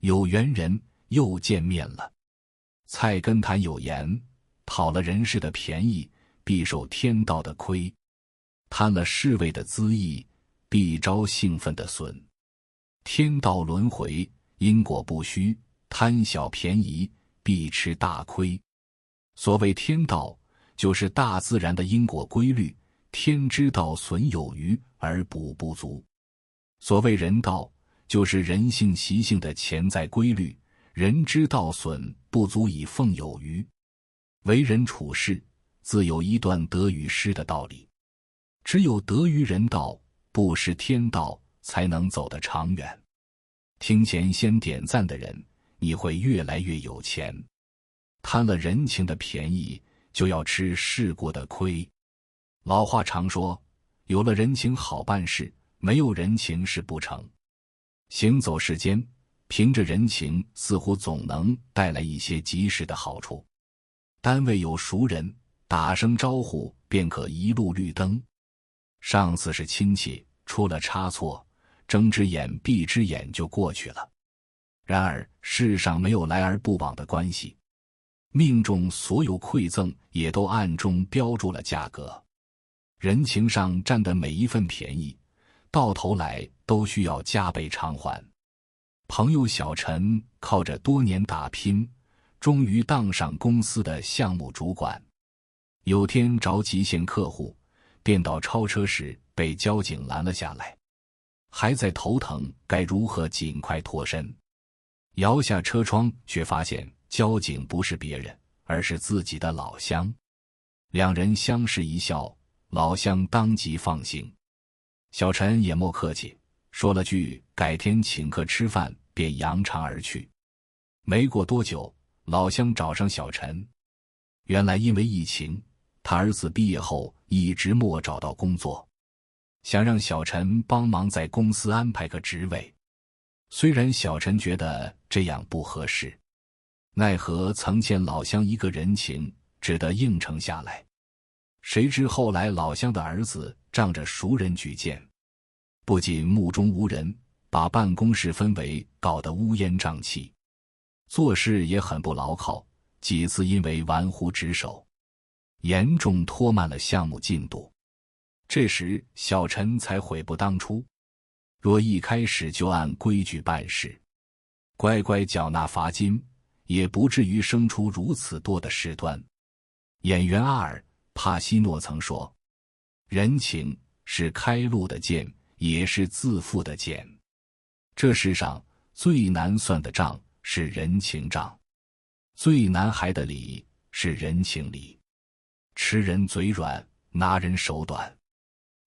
有缘人又见面了。菜根谭有言：讨了人世的便宜，必受天道的亏；贪了世味的恣意，必招兴奋的损。天道轮回，因果不虚，贪小便宜，必吃大亏。所谓天道，就是大自然的因果规律，天之道损有余而补不足。所谓人道，就是人性习性的潜在规律，人之道损不足以奉有余。为人处事，自有一段得与失的道理。只有得于人道，不失天道，才能走得长远。听前先点赞的人，你会越来越有钱。贪了人情的便宜，就要吃世故的亏。老话常说，有了人情好办事，没有人情事不成。行走世间，凭着人情似乎总能带来一些及时的好处。单位有熟人，打声招呼便可一路绿灯。上司是亲戚，出了差错，睁只眼闭只眼就过去了。然而世上没有来而不往的关系，命中所有馈赠也都暗中标注了价格。人情上占的每一份便宜，到头来都需要加倍偿还。朋友小陈靠着多年打拼，终于当上公司的项目主管。有天着急见客户，电到超车时被交警拦了下来，还在头疼该如何尽快脱身。摇下车窗，却发现交警不是别人，而是自己的老乡。两人相视一笑，老乡当即放行。小陈也莫客气，说了句改天请客吃饭，便扬长而去。没过多久，老乡找上小陈，原来因为疫情，他儿子毕业后一直没找到工作，想让小陈帮忙在公司安排个职位。虽然小陈觉得这样不合适，奈何曾欠老乡一个人情，只得应承下来。谁知后来老乡的儿子仗着熟人举荐，不仅目中无人，把办公室氛围搞得乌烟瘴气，做事也很不牢靠，几次因为玩忽职守，严重拖慢了项目进度。这时小陈才悔不当初，若一开始就按规矩办事，乖乖缴纳罚金，也不至于生出如此多的事端。演员阿尔·帕西诺曾说，人情是开路的剑，也是自负的剑。这世上最难算的账是人情账，最难还的礼是人情礼。吃人嘴软，拿人手短。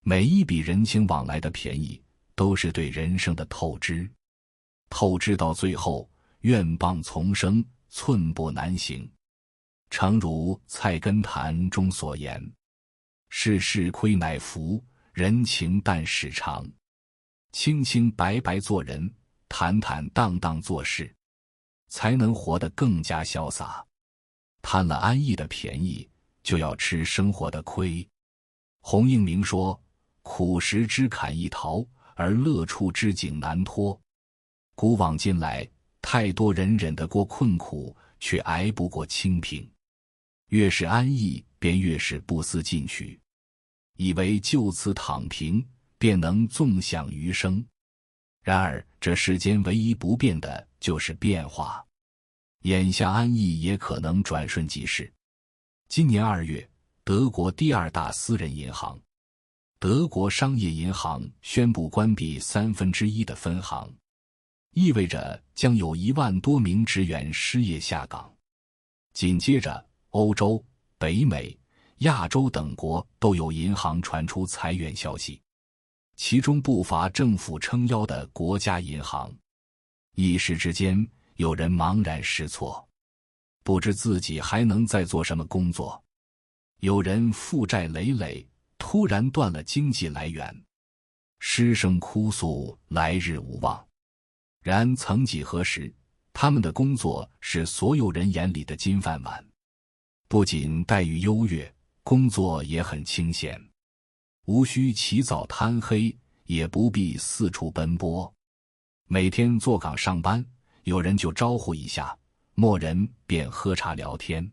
每一笔人情往来的便宜，都是对人生的透支。透支到最后，怨谤丛生，寸步难行。诚如《菜根谭》中所言，世事亏乃福，人情淡始长。清清白白做人，坦坦荡荡做事，才能活得更加潇洒。贪了安逸的便宜，就要吃生活的亏。洪应明说，苦食之坎易逃，而乐处之井难脱。古往今来，太多人忍得过困苦，却挨不过清贫。越是安逸，便越是不思进取，以为就此躺平，便能纵享余生。然而这世间唯一不变的就是变化，眼下安逸也可能转瞬即逝。今年2月，德国第2大私人银行德国商业银行宣布关闭1/3的分行，意味着将有1万多名职员失业下岗。紧接着，欧洲、北美、亚洲等国都有银行传出裁员消息，其中不乏政府撑腰的国家银行。一时之间，有人茫然失措，不知自己还能再做什么工作；有人负债累累，突然断了经济来源，失声哭诉来日无望。然曾几何时，他们的工作是所有人眼里的金饭碗，不仅待遇优越，工作也很清闲，无需起早贪黑，也不必四处奔波，每天坐岗上班，有人就招呼一下，没人便喝茶聊天。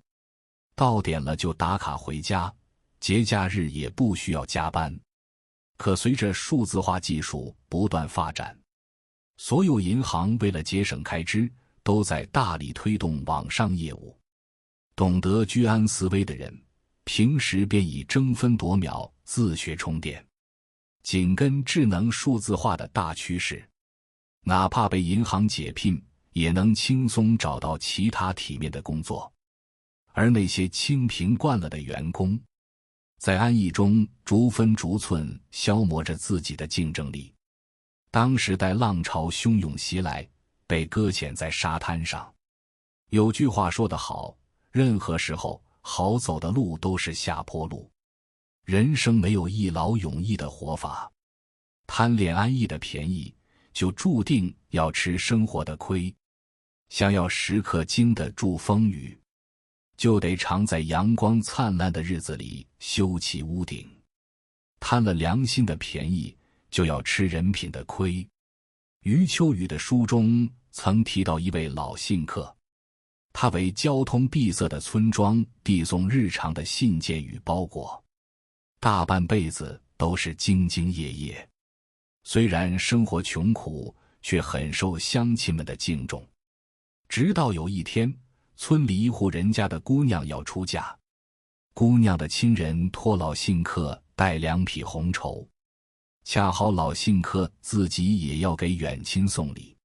到点了就打卡回家，节假日也不需要加班。可随着数字化技术不断发展，所有银行为了节省开支，都在大力推动网上业务。懂得居安思危的人，平时便以争分夺秒自学充电。紧跟智能数字化的大趋势，哪怕被银行解聘，也能轻松找到其他体面的工作。而那些清贫惯了的员工，在安逸中逐分逐寸消磨着自己的竞争力。当时代浪潮汹涌袭来，被搁浅在沙滩上。有句话说得好，任何时候好走的路都是下坡路。人生没有一劳永逸的活法，贪恋安逸的便宜，就注定要吃生活的亏。想要时刻经得住风雨，就得常在阳光灿烂的日子里修起屋顶。贪了良心的便宜，就要吃人品的亏。余秋雨的书中曾提到一位老信客，他为交通闭塞的村庄递送日常的信件与包裹，大半辈子都是兢兢业业。虽然生活穷苦，却很受乡亲们的敬重。直到有一天，村里一户人家的姑娘要出嫁，姑娘的亲人托老信客带2匹红绸，恰好老信客自己也要给远亲送礼，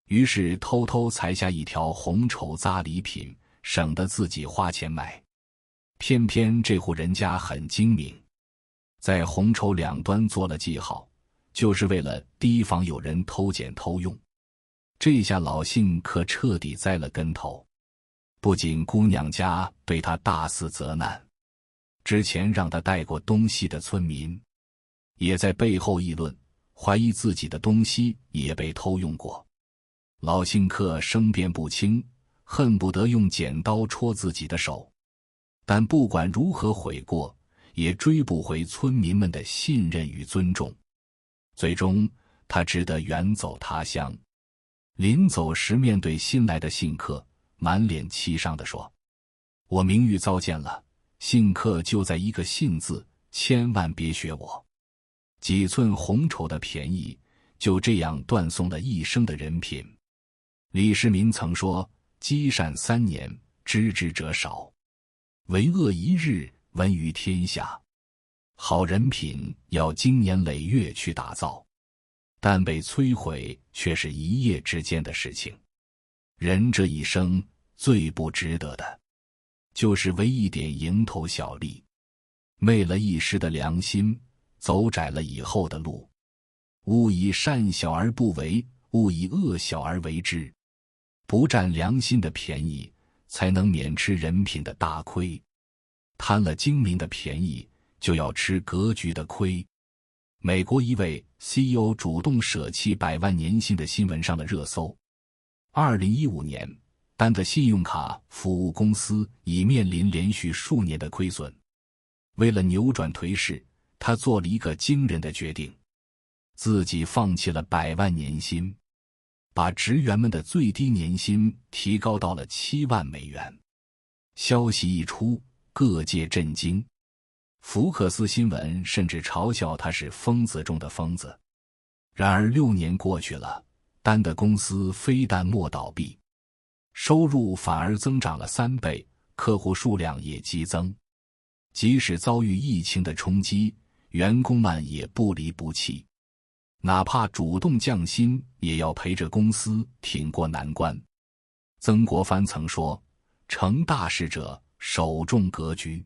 于是偷偷裁下一条红绸扎礼品，省得自己花钱买。偏偏这户人家很精明，在红绸两端做了记号，就是为了提防有人偷捡偷用。这下老信客彻底栽了跟头，不仅姑娘家对他大肆责难，之前让他带过东西的村民也在背后议论，怀疑自己的东西也被偷用过。老信客声辩不清，恨不得用剪刀戳自己的手，但不管如何悔过，也追不回村民们的信任与尊重。最终他只得远走他乡。临走时面对新来的信客，满脸凄伤地说：我名誉遭践了，信客就在一个信字，千万别学我。几寸红绸的便宜，就这样断送了一生的人品。李世民曾说，积善3年，知之者少，为恶1日，闻于天下。好人品要经年累月去打造，但被摧毁却是一夜之间的事情。人这一生最不值得的，就是为一点蝇头小利，昧了一时的良心，走窄了以后的路。勿以善小而不为，勿以恶小而为之。不占良心的便宜，才能免吃人品的大亏。贪了精明的便宜，就要吃格局的亏。美国一位 CEO 主动舍弃100万年薪的新闻上了热搜。2015年，丹的信用卡服务公司已面临连续数年的亏损。为了扭转颓势，他做了一个惊人的决定，自己放弃了100万年薪，把职员们的最低年薪提高到了7万美元。消息一出，各界震惊。福克斯新闻甚至嘲笑他是疯子中的疯子。然而6年过去了，丹的公司非但没倒闭，收入反而增长了3倍，客户数量也激增。即使遭遇疫情的冲击，员工们也不离不弃，哪怕主动降薪，也要陪着公司挺过难关。曾国藩曾说，成大事者首重格局。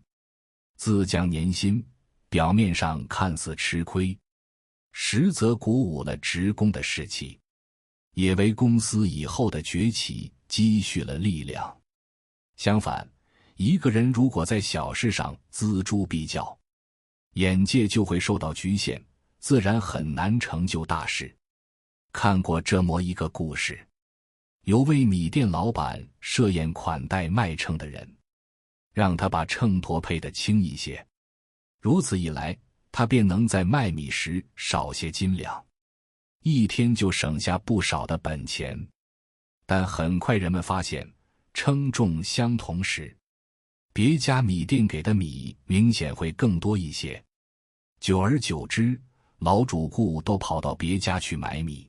自降年薪，表面上看似吃亏，实则鼓舞了职工的士气，也为公司以后的崛起积蓄了力量。相反，一个人如果在小事上锱铢必较，眼界就会受到局限，自然很难成就大事。看过这么一个故事，有位米店老板设宴款待卖秤的人，让他把秤砣配得轻一些，如此一来，他便能在卖米时少些斤两，一天就省下不少的本钱。但很快人们发现，称重相同时，别家米店给的米明显会更多一些。久而久之，老主顾都跑到别家去买米，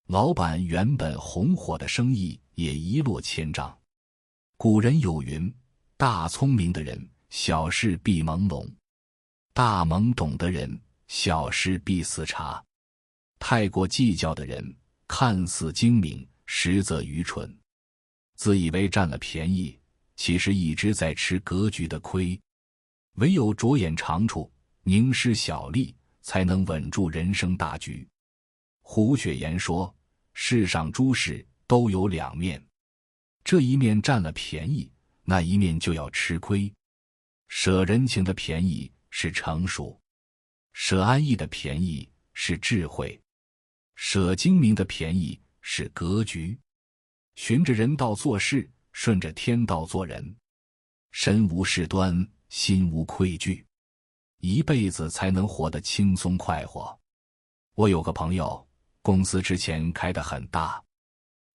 老板原本红火的生意也一落千丈。古人有云：大聪明的人，小事必朦胧；大懵懂的人，小事必死茶。太过计较的人，看似精明，实则愚蠢。自以为占了便宜，其实一直在吃格局的亏。唯有着眼长处，凝视小利，才能稳住人生大局。胡雪岩说，世上诸事都有两面，这一面占了便宜，那一面就要吃亏。舍人情的便宜是成熟，舍安逸的便宜是智慧，舍精明的便宜是格局。循着人道做事，顺着天道做人，身无事端，心无愧惧，一辈子才能活得轻松快活。我有个朋友，公司之前开得很大，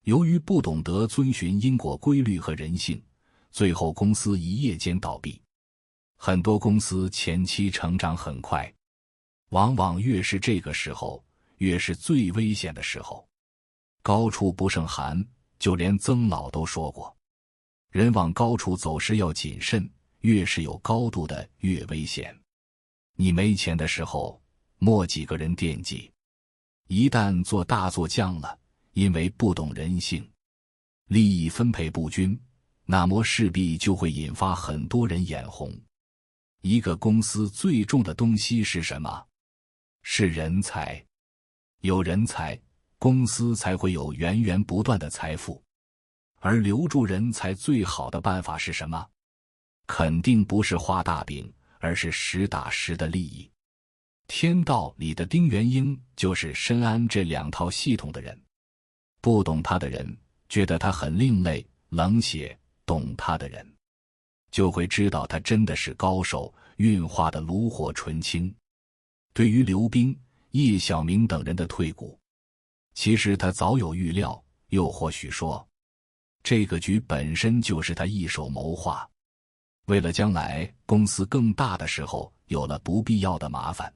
由于不懂得遵循因果规律和人性，最后公司一夜间倒闭。很多公司前期成长很快，往往越是这个时候，越是最危险的时候。高处不胜寒，就连曾老都说过，人往高处走时要谨慎，越是有高度的越危险。你没钱的时候，莫几个人惦记，一旦做大做将了，因为不懂人性，利益分配不均，那么势必就会引发很多人眼红。一个公司最重的东西是什么？是人才。有人才，公司才会有源源不断的财富。而留住人才最好的办法是什么？肯定不是画大饼，而是实打实的利益。天道里的丁元英就是深谙这两套系统的人。不懂他的人觉得他很另类冷血，懂他的人就会知道他真的是高手，运化的炉火纯青。对于刘冰、叶晓明等人的退股，其实他早有预料，又或许说，这个局本身就是他一手谋划，为了将来公司更大的时候有了不必要的麻烦，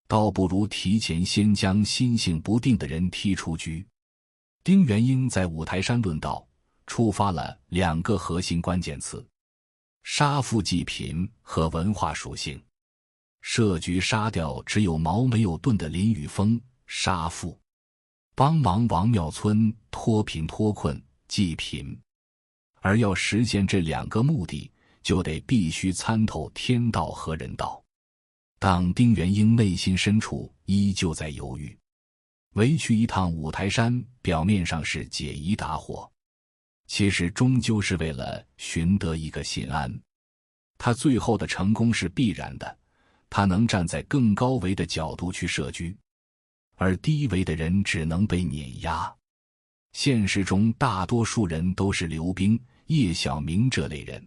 倒不如提前先将心性不定的人踢出局。丁元英在五台山论道触发了两个核心关键词：杀富济贫和文化属性。设局杀掉只有矛没有盾的林宇峰，杀富；帮忙王庙村脱贫脱困，济贫。而要实现这两个目的，就得必须参透天道和人道。当丁元英内心深处依旧在犹豫，为去一趟五台山，表面上是解疑打火，其实终究是为了寻得一个心安。他最后的成功是必然的，他能站在更高维的角度去设局，而低维的人只能被碾压。现实中大多数人都是刘冰、叶晓明这类人，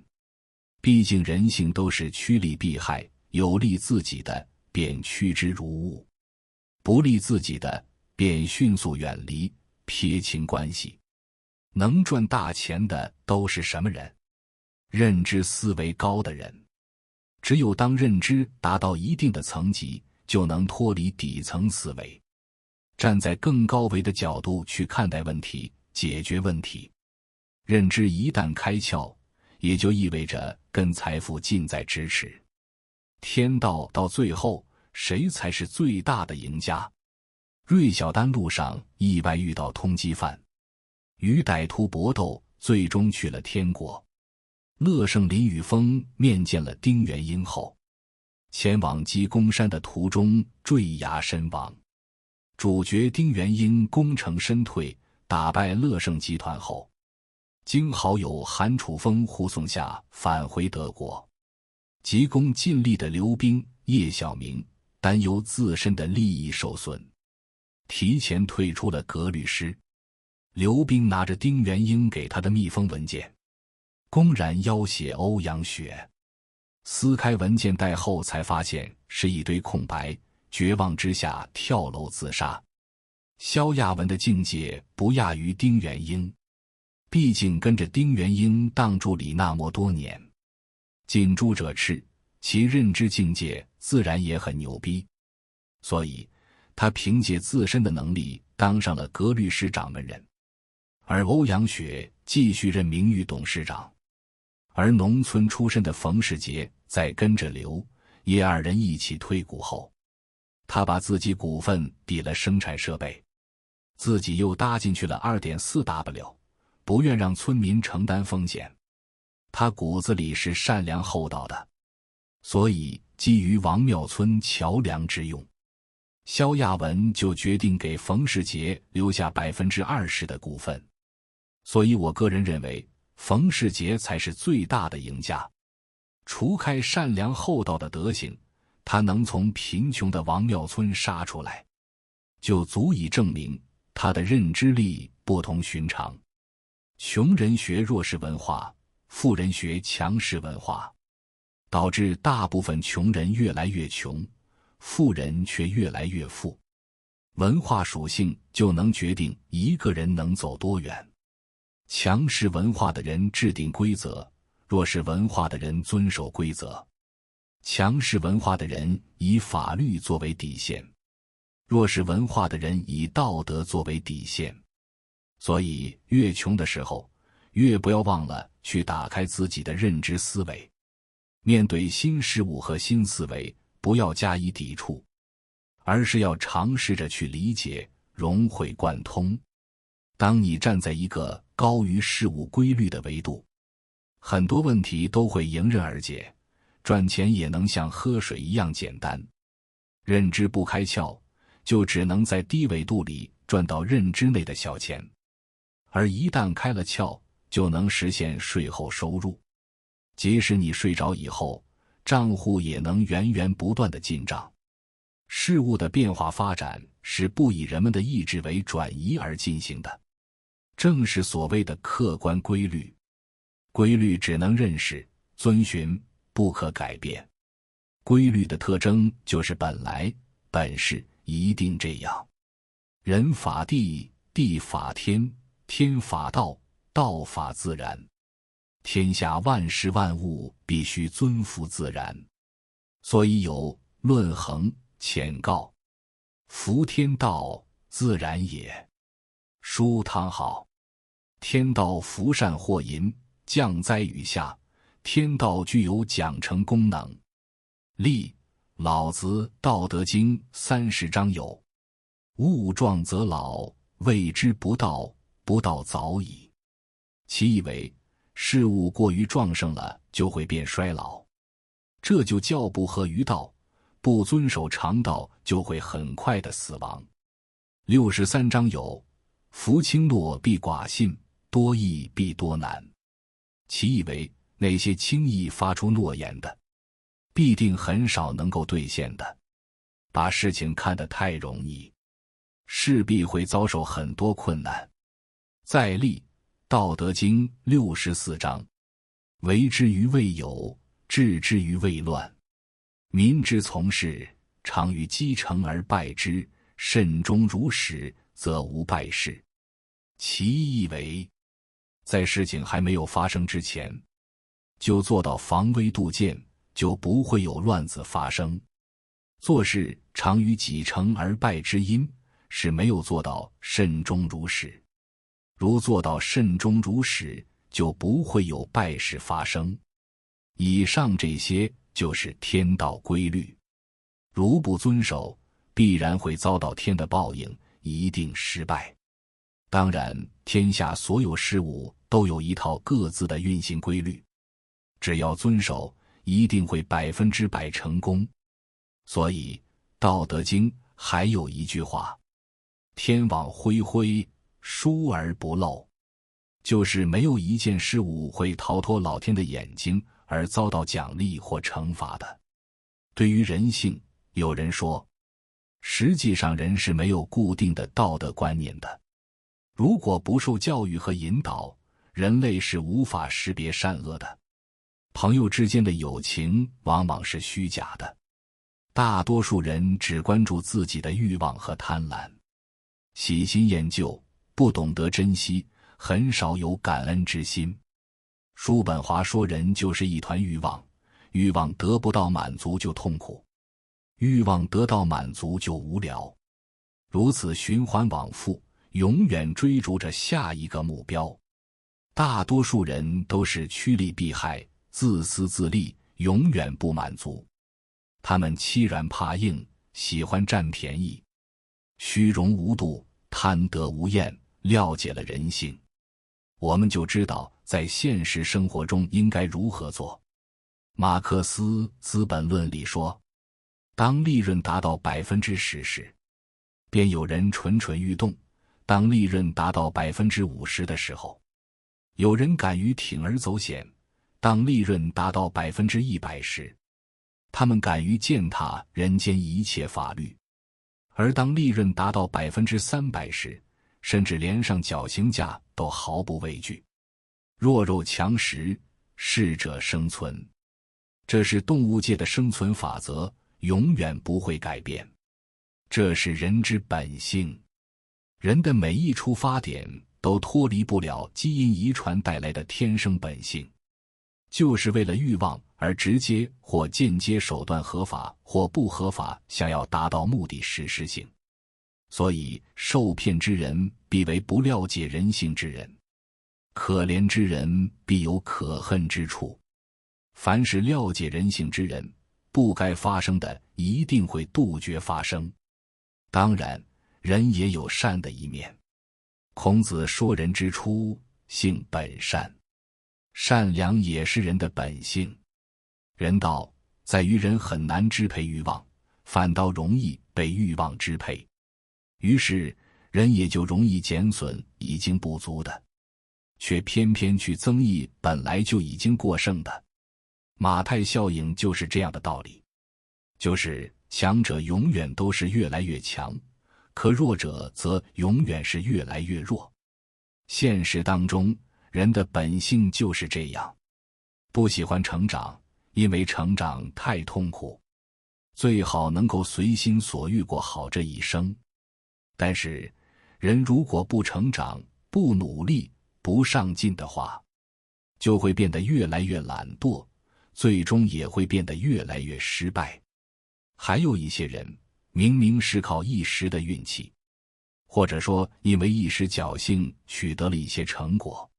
毕竟人性都是趋利避害，有利自己的便趋之如鹜，不利自己的便迅速远离，撇清关系。能赚大钱的都是什么人？认知思维高的人。只有当认知达到一定的层级，就能脱离底层思维，站在更高维的角度去看待问题，解决问题。认知一旦开窍，也就意味着跟财富近在咫尺。天道到最后，谁才是最大的赢家？芮小丹路上意外遇到通缉犯，与歹徒搏斗，最终去了天国。乐圣林宇峰面见了丁元英后，前往鸡公山的途中坠崖身亡。主角丁元英功成身退，打败乐圣集团后，经好友韩楚风护送下返回德国。急功近利的刘冰、叶晓明担忧自身的利益受损，提前退出了葛律师。刘冰拿着丁元英给他的密封文件，公然要挟欧阳雪。撕开文件袋后才发现是一堆空白，绝望之下跳楼自杀。萧亚文的境界不亚于丁元英。毕竟跟着丁元英当助理那么多年，近朱者赤，其认知境界自然也很牛逼。所以他凭借自身的能力当上了格律师掌门人，而欧阳雪继续任名誉董事长，而农村出身的冯世杰在跟着刘叶二人一起退股后，他把自己股份抵了生产设备，自己又搭进去了 2.4W， 不愿让村民承担风险。他骨子里是善良厚道的，所以基于王庙村桥梁之用，萧亚文就决定给冯世杰留下 20% 的股份。所以我个人认为冯世杰才是最大的赢家。除开善良厚道的德行，他能从贫穷的王庙村杀出来，就足以证明他的认知力不同寻常。穷人学弱势文化，富人学强势文化，导致大部分穷人越来越穷，富人却越来越富。文化属性就能决定一个人能走多远。强势文化的人制定规则，弱势文化的人遵守规则。强势文化的人以法律作为底线，弱势文化的人以道德作为底线。所以越穷的时候，越不要忘了去打开自己的认知思维。面对新事物和新思维，不要加以抵触，而是要尝试着去理解、融会贯通。当你站在一个高于事物规律的维度，很多问题都会迎刃而解，赚钱也能像喝水一样简单。认知不开窍，就只能在低纬度里赚到认知内的小钱，而一旦开了窍，就能实现税后收入。即使你睡着以后，账户也能源源不断的进账。事物的变化发展是不以人们的意志为转移而进行的，正是所谓的客观规律。规律只能认识、遵循，不可改变。规律的特征就是本来、本是一定这样。人法地，地法天，天法道，道法自然。天下万事万物必须遵服自然，所以有论衡、浅告。夫天道，自然也。书汤好。天道福善祸淫，降灾雨下，天道具有奖惩功能。例老子《道德经》30章有：物壮则老，谓之不道，不道早已。其意为事物过于壮盛了，就会变衰老，这就叫不合于道，不遵守常道，就会很快的死亡。63章有：夫轻诺必寡信，多易必多难。其意为那些轻易发出诺言的，必定很少能够兑现的。把事情看得太容易，势必会遭受很多困难。再例道德经64章：为之于未有，治之于未乱。民之从事，常于积成而败之，慎终如始，则无败事。其意为在事情还没有发生之前，就做到防微杜渐，就不会有乱子发生。做事常于己成而败之因，是没有做到慎终如始。如做到慎终如始，就不会有败事发生。以上这些就是天道规律，如不遵守，必然会遭到天的报应，一定失败。当然，天下所有事物都有一套各自的运行规律，只要遵守，一定会100%成功。所以《道德经》还有一句话：天网恢恢，疏而不漏，就是没有一件事物会逃脱老天的眼睛而遭到奖励或惩罚的。对于人性，有人说，实际上人是没有固定的道德观念的。如果不受教育和引导，人类是无法识别善恶的。朋友之间的友情往往是虚假的，大多数人只关注自己的欲望和贪婪，喜新厌旧，不懂得珍惜，很少有感恩之心。叔本华说，人就是一团欲望，欲望得不到满足就痛苦，欲望得到满足就无聊，如此循环往复，永远追逐着下一个目标。大多数人都是趋利避害，自私自利，永远不满足。他们欺软怕硬，喜欢占便宜，虚荣无度，贪得无厌，了解了人性，我们就知道在现实生活中应该如何做。马克思《资本论》里说，当利润达到 10% 时，便有人蠢蠢欲动；当利润达到 50% 的时候，有人敢于铤而走险；当利润达到 100% 时，他们敢于践踏人间一切法律；而当利润达到 300% 时，甚至连上绞刑架都毫不畏惧。弱肉强食，适者生存，这是动物界的生存法则，永远不会改变。这是人之本性，人的每一出发点都脱离不了基因遗传带来的天生本性，就是为了欲望而直接或间接手段合法或不合法，想要达到目的实施性。所以受骗之人必为不了解人性之人，可怜之人必有可恨之处。凡是了解人性之人，不该发生的一定会杜绝发生。当然，人也有善的一面。孔子说，人之初，性本善，善良也是人的本性。人道在于人很难支配欲望，反倒容易被欲望支配，于是人也就容易减损已经不足的，却偏偏去增益本来就已经过剩的。马太效应就是这样的道理，就是强者永远都是越来越强，可弱者则永远是越来越弱。现实当中，人的本性就是这样，不喜欢成长，因为成长太痛苦，最好能够随心所欲过好这一生。但是人如果不成长，不努力，不上进的话，就会变得越来越懒惰，最终也会变得越来越失败。还有一些人明明是靠一时的运气，或者说因为一时侥幸取得了一些成果，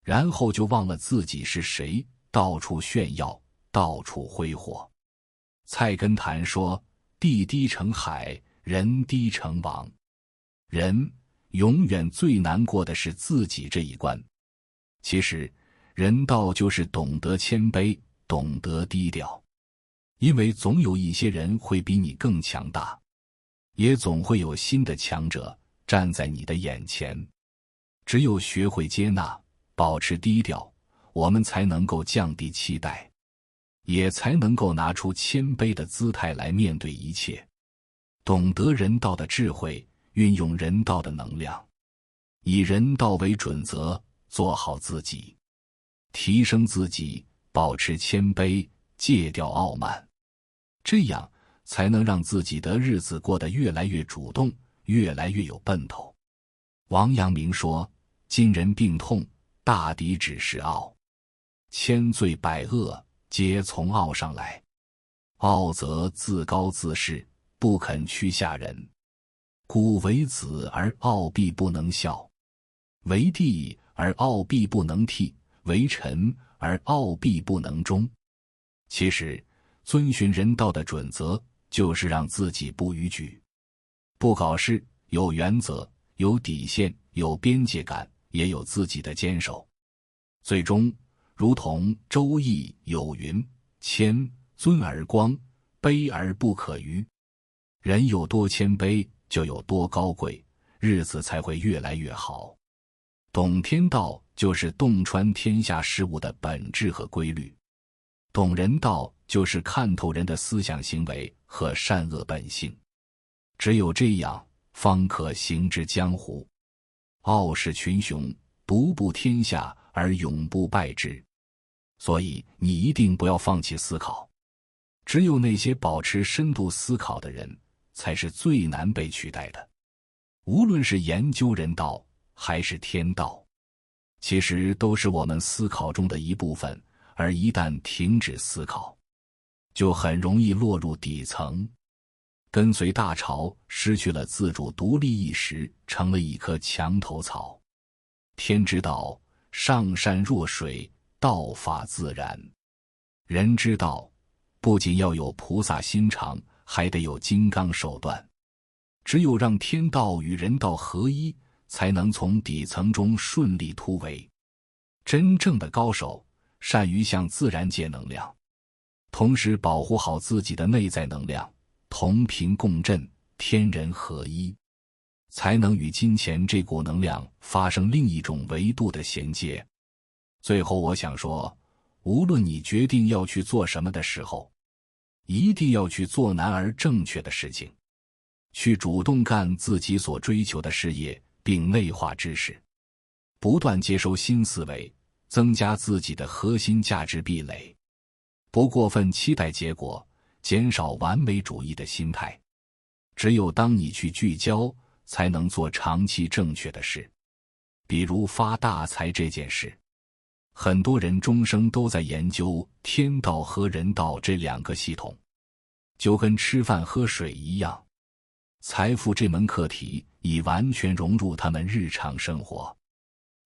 然后就忘了自己是谁，到处炫耀，到处挥霍。菜根谭说，地低成海，人低成王。人永远最难过的是自己这一关。其实人道就是懂得谦卑，懂得低调，因为总有一些人会比你更强大，也总会有新的强者站在你的眼前。只有学会接纳，保持低调，我们才能够降低期待，也才能够拿出谦卑的姿态来面对一切。懂得人道的智慧，运用人道的能量，以人道为准则，做好自己，提升自己，保持谦卑，戒掉傲慢，这样才能让自己的日子过得越来越主动，越来越有奔头。王阳明说，今人病痛，大抵只是傲，千罪百恶，皆从傲上来。傲则自高自恃，不肯屈下人，故为子而傲必不能孝，为帝而傲必不能替，为臣而傲必不能忠。其实遵循人道的准则，就是让自己不逾矩，不搞事，有原则，有底线，有边界感，也有自己的坚守。最终如同《周易》有云，谦尊而光，卑而不可逾。人有多谦卑，就有多高贵，日子才会越来越好。懂天道就是洞穿天下事物的本质和规律，懂人道就是看透人的思想行为和善恶本性。只有这样，方可行之江湖。傲视群雄，独步天下而永不败之。所以你一定不要放弃思考，只有那些保持深度思考的人，才是最难被取代的。无论是研究人道还是天道。其实都是我们思考中的一部分，而一旦停止思考，就很容易落入底层，跟随大潮，失去了自主独立意识，成了一棵墙头草。天之道，上善若水，道法自然。人之道，不仅要有菩萨心肠，还得有金刚手段。只有让天道与人道合一，才能从底层中顺利突围。真正的高手善于向自然借能量，同时保护好自己的内在能量，同频共振，天人合一，才能与金钱这股能量发生另一种维度的衔接。最后我想说，无论你决定要去做什么的时候，一定要去做难而正确的事情，去主动干自己所追求的事业，并内化知识，不断接收新思维，增加自己的核心价值壁垒，不过分期待结果，减少完美主义的心态。只有当你去聚焦，才能做长期正确的事。比如发大财这件事，很多人终生都在研究天道和人道这两个系统，就跟吃饭喝水一样，财富这门课题已完全融入他们日常生活，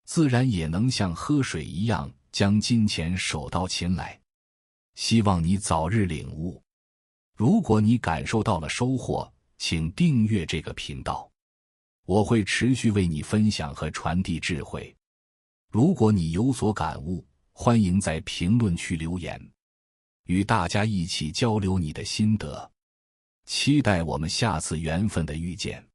自然也能像喝水一样将金钱手到擒来。希望你早日领悟。如果你感受到了收获，请订阅这个频道，我会持续为你分享和传递智慧。如果你有所感悟，欢迎在评论区留言，与大家一起交流你的心得。期待我们下次缘分的遇见。